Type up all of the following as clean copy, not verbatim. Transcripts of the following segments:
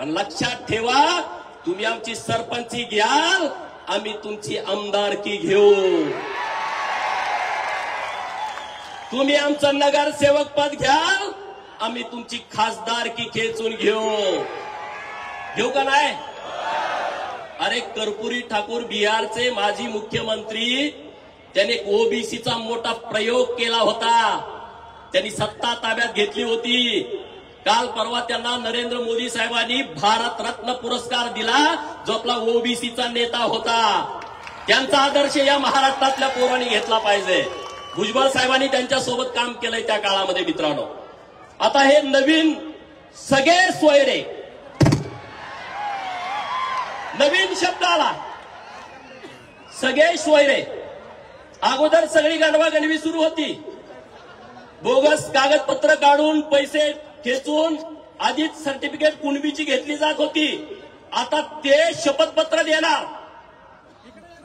आणि लक्षात ठेवा, तुम्ही आमची सरपंची घ्याल, आम्ही तुमची आमदारकी घेऊ. तुम्ही आमचं नगरसेवक पद घ्याल, आम्ही तुमची खासदारकी खेचून घेऊ का नाही? अरे कर्पूरी ठाकूर बिहारचे माजी मुख्यमंत्री, त्यांनी ओबीसीचा मोठा प्रयोग केला होता. त्यांनी सत्ता ताब्यात घेतली होती. काल परवा त्यांना नरेंद्र मोदी साहेबांनी भारत रत्न पुरस्कार दिला, जो आपला ओबीसीचा नेता होता. त्यांचा आदर्श या महाराष्ट्रातल्या पोरांनी घेतला पाहिजे. भुजबळ साहेबांनी त्यांच्यासोबत काम केलंय त्या काळामध्ये. मित्रांनो, आता हे नवीन सगळे सोयरे, नवीन शब्द आला, सगळे सोयरे. अगोदर सगळी गणवागणवी सुरू होती. बोगस कागदपत्र काढून पैसे खेचून आधीच सर्टिफिकेट कुणबीची घेतली जात होती. आता ते शपथपत्र देणार.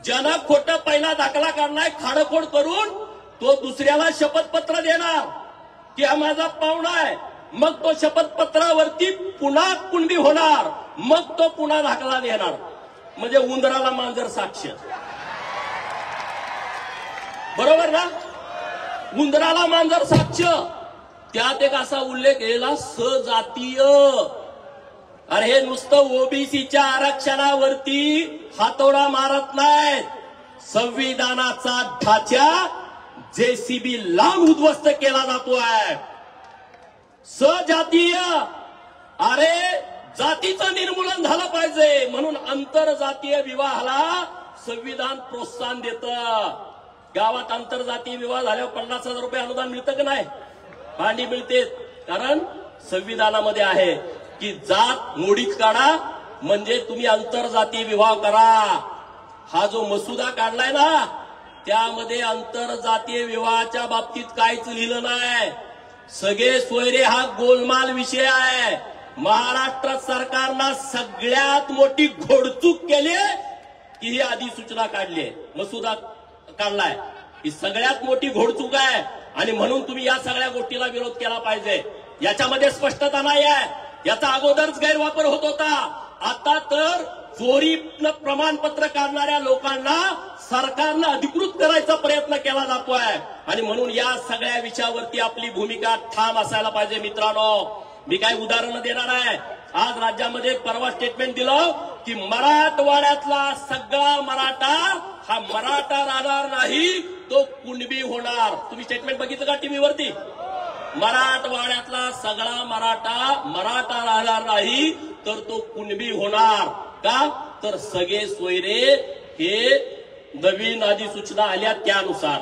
ज्यानं खोटं पहिला दाखला काढलाय खाडखोड करून, तो दुसऱ्याला शपथपत्र देणार की हा माझा पाहुणा आहे. मग तो शपथपत्रावरती पुन्हा कुणबी होणार, मग तो पुन्हा दाखला देणार. म्हणजे उंदराला मांजर साक्ष. बरोबर ना? उंदराला मांजर साक्ष. त्यात एक असा उल्लेख केला, सजातीय. अरे हे नुसतं ओबीसीच्या आरक्षणावरती हातोडा मारत नाहीत. संविधानाचा ढाचा जेसीबी लावून उद्ध्वस्त केला जातोय. सजातीय. अरे जातीचं निर्मूलन झालं पाहिजे, म्हणून आंतरजातीय विवाहाला संविधान प्रोत्साहन देतं. गावात आंतरजातीय विवाह झाल्यावर 50,000 रुपये अनुदान मिळतं का नाही? भांडी मिळते. कारण संविधानामध्ये आहे की जात मोडीत काढा, म्हणजे तुम्ही आंतरजातीय विवाह करा. हा जो मसुदा काढलाय ना, त्यामध्ये आंतरजातीय विवाहाच्या बाबतीत काहीच लिहिलं नाही. सगळे सोयरे हा गोलमाल विषय आहे. महाराष्ट्र सरकारनं सगळ्यात मोठी घोडचूक केली की ही अधिसूचना काढली आहे, मसुदा काढलाय. ही सगळ्यात मोठी घोडचूक आहे. आणि म्हणून तुम्ही या सगळ्या गोष्टीला विरोध केला पाहिजे. याच्यामध्ये स्पष्टता नाही आहे. याचा अगोदरच गैरवापर होत होता. आता तर चोरीनं प्रमाणपत्र काढणाऱ्या लोकांना सरकारनं अधिकृत करायचा प्रयत्न केला जातोय. आणि म्हणून या सगळ्या विषयावरती आपली भूमिका ठाम असायला पाहिजे. मित्रांनो, मी काय उदाहरणं देणार आहे. आज राज्यामध्ये परवा स्टेटमेंट दिलं की मराठवाड्यातला सगळा मराठा हा मराठा राहणार नाही, तो कुणबी होणार. तुम्ही स्टेटमेंट बघितलं का टीव्हीवरती? मराठवाड्यातला सगळा मराठा राहणार नाही, तर तो कुणबी होणार. का? तर सगळे सोयरे हे नवीन अधिसूचना आल्या त्यानुसार.